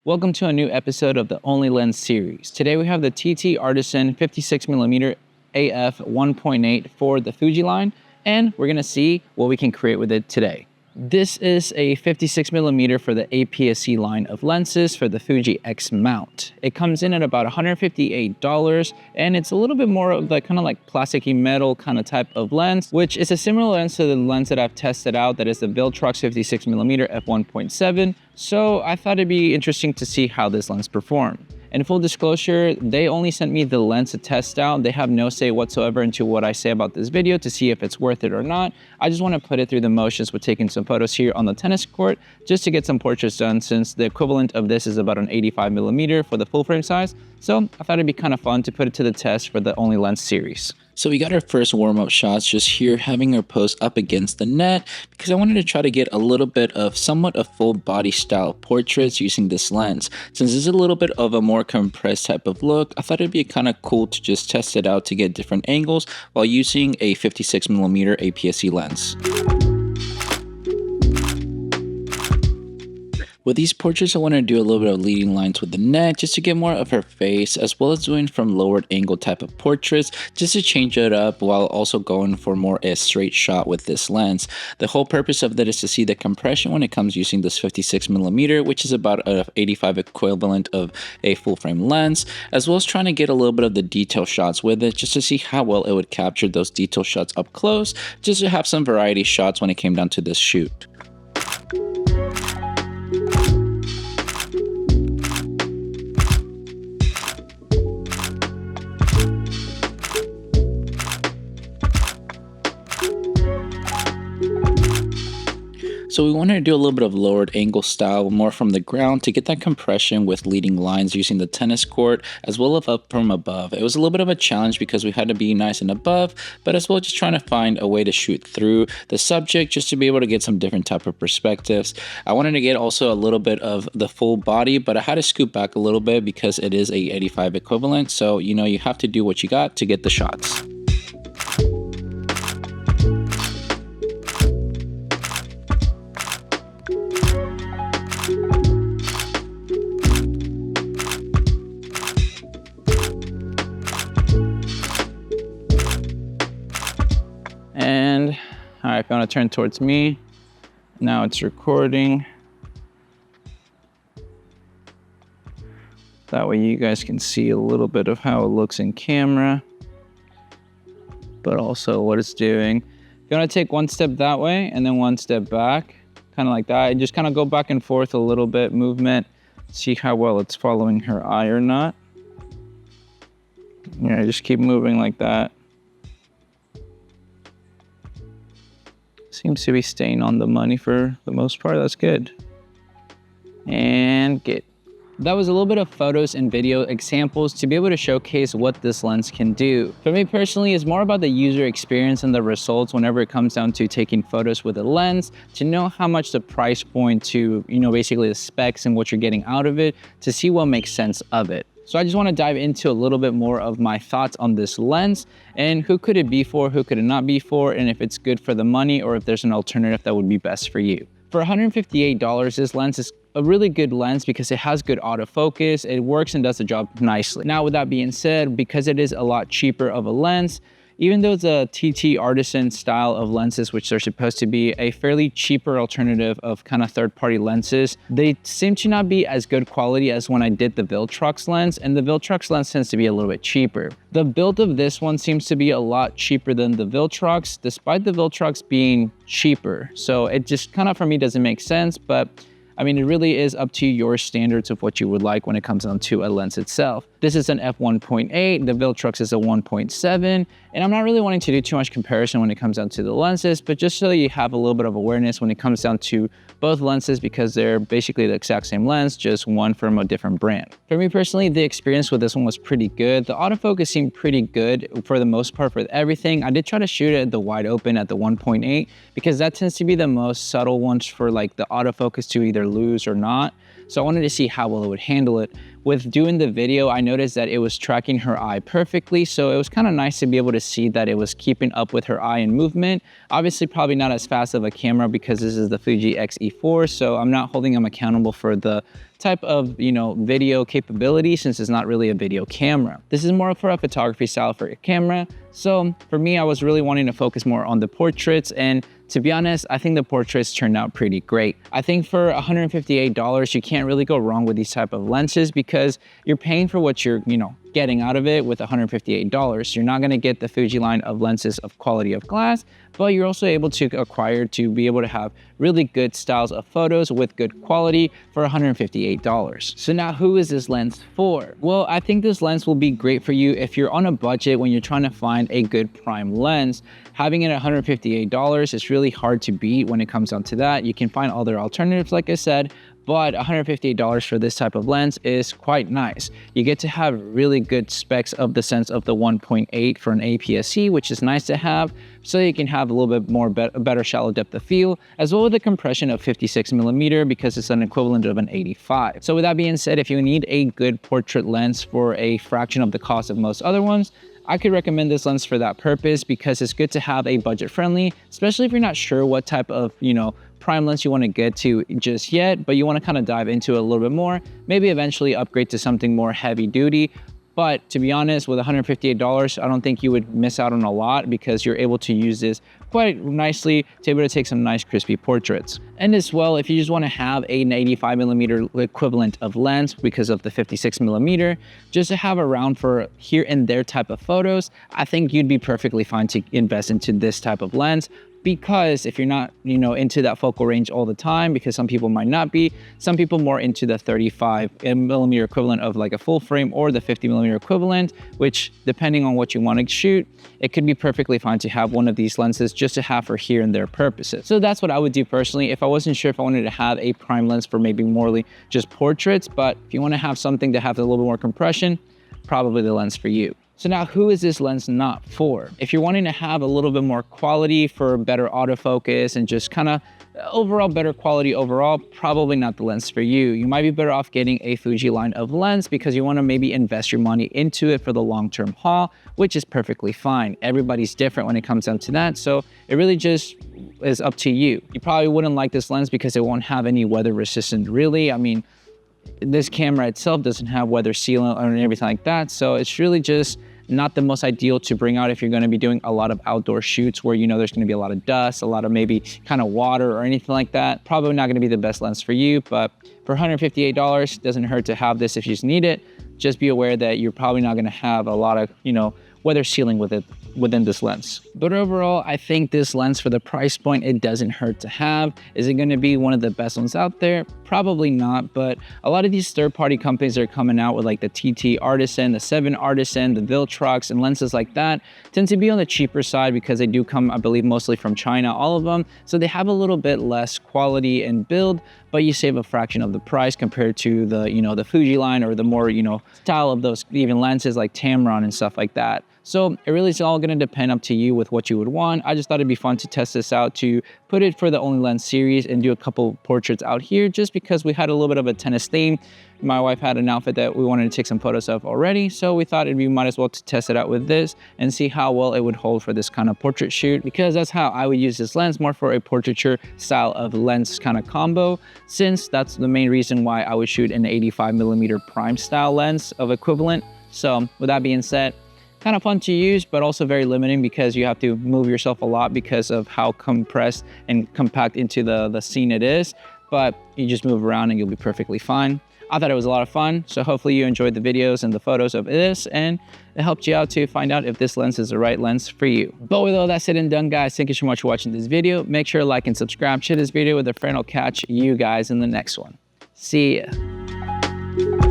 Welcome to a new episode of the Only Lens series. Today we have the ttartisan 56mm AF 1.8 for the Fuji line, and we're gonna see what we can create with it today. This is a 56mm for the APS-C line of lenses for the Fuji X mount. It comes in at about $158, and it's a little bit more of the kind of like plasticky metal kind of type of lens, which is a similar lens to the lens that I've tested out, that is the Viltrox 56mm f1.7. So I thought it'd be interesting to see how this lens performed. And full disclosure, they only sent me the lens to test out. They have no say whatsoever into what I say about this video to see if it's worth it or not. I just want to put it through the motions with taking some photos here on the tennis court just to get some portraits done, since the equivalent of this is about an 85mm for the full frame size. So I thought it'd be kind of fun to put it to the test for the Only Lens series. So we got our first warm-up shots just here, having our pose up against the net, because I wanted to try to get a little bit of somewhat a full body style portraits using this lens. Since it's a little bit of a more compressed type of look, I thought it'd be kind of cool to just test it out to get different angles while using a 56mm APS-C lens. With these portraits, I want to do a little bit of leading lines with the net just to get more of her face, as well as doing from lowered angle type of portraits just to change it up while also going for more a straight shot with this lens. The whole purpose of that is to see the compression when it comes using this 56mm, which is about a 85 equivalent of a full frame lens, as well as trying to get a little bit of the detail shots with it just to see how well it would capture those detail shots up close, just to have some variety shots when it came down to this shoot. So we wanted to do a little bit of lowered angle style, more from the ground, to get that compression with leading lines using the tennis court, as well as up from above. It was a little bit of a challenge because we had to be nice and above, but as well just trying to find a way to shoot through the subject just to be able to get some different type of perspectives. I wanted to get also a little bit of the full body, but I had to scoot back a little bit because it is a 85 equivalent. So, you know, you have to do what you got to get the shots. And all right, if you want to turn towards me, now it's recording. That way you guys can see a little bit of how it looks in camera, but also what it's doing. You want to take one step that way and then one step back, kind of like that. And just kind of go back and forth a little bit, movement, see how well it's following her eye or not. Yeah, just keep moving like that. Seems to be staying on the money for the most part. That's good. And good. That was a little bit of photos and video examples to be able to showcase what this lens can do. For me personally, it's more about the user experience and the results whenever it comes down to taking photos with a lens, to know how much the price point to, you know, basically the specs and what you're getting out of it, to see what makes sense of it. So I just want to dive into a little bit more of my thoughts on this lens and who could it be for, who could it not be for, and if it's good for the money or if there's an alternative that would be best for you. For $158, this lens is a really good lens because it has good autofocus, it works and does the job nicely. Now, with that being said, because it is a lot cheaper of a lens, even though it's a ttartisan style of lenses, which they're supposed to be a fairly cheaper alternative of kind of third-party lenses, they seem to not be as good quality as when I did the Viltrox lens, and the Viltrox lens tends to be a little bit cheaper. The build of this one seems to be a lot cheaper than the Viltrox, despite the Viltrox being cheaper. So it just kind of, for me, doesn't make sense, but I mean, it really is up to your standards of what you would like when it comes down to a lens itself. This is an f1.8, the Viltrox is a 1.7, and I'm not really wanting to do too much comparison when it comes down to the lenses, but just so you have a little bit of awareness when it comes down to both lenses, because they're basically the exact same lens, just one from a different brand. For me personally, the experience with this one was pretty good. The autofocus seemed pretty good for the most part for everything. I did try to shoot it at the wide open at the 1.8 because that tends to be the most subtle ones for like the autofocus to either lose or not. So I wanted to see how well it would handle it. With doing the video, I noticed that it was tracking her eye perfectly, so it was kind of nice to be able to see that it was keeping up with her eye and movement. Obviously, probably not as fast of a camera because this is the Fuji X-E4, so I'm not holding them accountable for the type of, you know, video capability since it's not really a video camera. This is more for a photography style for a camera. So for me, I was really wanting to focus more on the portraits, and to be honest, I think the portraits turned out pretty great. I think for $158, you can't really go wrong with these type of lenses because you're paying for what you're, you know, getting out of it with $158. You're not gonna get the Fuji line of lenses of quality of glass, but you're also able to acquire to be able to have really good styles of photos with good quality for $158. So now who is this lens for? Well, I think this lens will be great for you if you're on a budget when you're trying to find a good prime lens. Having it at $158 is really hard to beat when it comes down to that. You can find other alternatives, like I said, but $158 for this type of lens is quite nice. You get to have really good specs of the sense of the 1.8 for an APS-C, which is nice to have, so you can have a little bit more a better shallow depth of field, as well as the compression of 56mm because it's an equivalent of an 85. So with that being said, if you need a good portrait lens for a fraction of the cost of most other ones, I could recommend this lens for that purpose because it's good to have a budget friendly, especially if you're not sure what type of, you know, prime lens you want to get to just yet, but you want to kind of dive into it a little bit more, maybe eventually upgrade to something more heavy duty. But to be honest, with $158, I don't think you would miss out on a lot because you're able to use this quite nicely to be able to take some nice crispy portraits. And as well, if you just want to have an 85mm equivalent of lens because of the 56mm, just to have around for here and there type of photos, I think you'd be perfectly fine to invest into this type of lens. Because if you're not, you know, into that focal range all the time, because some people might not be, some people more into the 35mm equivalent of like a full frame or the 50mm equivalent, which depending on what you want to shoot, it could be perfectly fine to have one of these lenses just to have for here and there purposes. So that's what I would do personally if I wasn't sure if I wanted to have a prime lens for maybe more just portraits, but if you want to have something to have a little bit more compression, probably the lens for you. So now who is this lens not for? If you're wanting to have a little bit more quality for better autofocus and just kind of overall better quality overall, probably not the lens for you. You might be better off getting a Fuji line of lens because you want to maybe invest your money into it for the long-term haul, which is perfectly fine. Everybody's different when it comes down to that. So it really just is up to you. You probably wouldn't like this lens because it won't have any weather resistant really. I mean, this camera itself doesn't have weather sealant or everything like that. So it's really just not the most ideal to bring out if you're going to be doing a lot of outdoor shoots where, you know, there's going to be a lot of dust, a lot of maybe kind of water or anything like that. Probably not going to be the best lens for you, but for $158, doesn't hurt to have this if you just need it. Just be aware that you're probably not going to have a lot of, you know, weather sealing with it within this lens. But overall, I think this lens for the price point, it doesn't hurt to have. Is it going to be one of the best ones out there? Probably not, but a lot of these third-party companies that are coming out with like the ttartisan, the 7artisan, the Viltrox, and lenses like that tend to be on the cheaper side because they do come, I believe, mostly from China, all of them. So they have a little bit less quality and build, but you save a fraction of the price compared to the, you know, the Fuji line or the more, you know, style of those even lenses like Tamron and stuff like that. So it really is all going to depend up to you with what you would want. I just thought it'd be fun to test this out, to put it for the Only Lens series and do a couple portraits out here just because we had a little bit of a tennis theme. My wife had an outfit that we wanted to take some photos of already, so we thought we might as well to test it out with this and see how well it would hold for this kind of portrait shoot, because that's how I would use this lens, more for a portraiture style of lens kind of combo, since that's the main reason why I would shoot an 85mm prime style lens of equivalent. So with that being said, kind of fun to use, but also very limiting because you have to move yourself a lot because of how compressed and compact into the scene it is. But you just move around and you'll be perfectly fine. I thought it was a lot of fun, so hopefully you enjoyed the videos and the photos of this, and it helped you out to find out if this lens is the right lens for you. But with all that said and done, guys, thank you so much for watching this video. Make sure to like and subscribe, share this video with a friend. I'll catch you guys in the next one. See ya.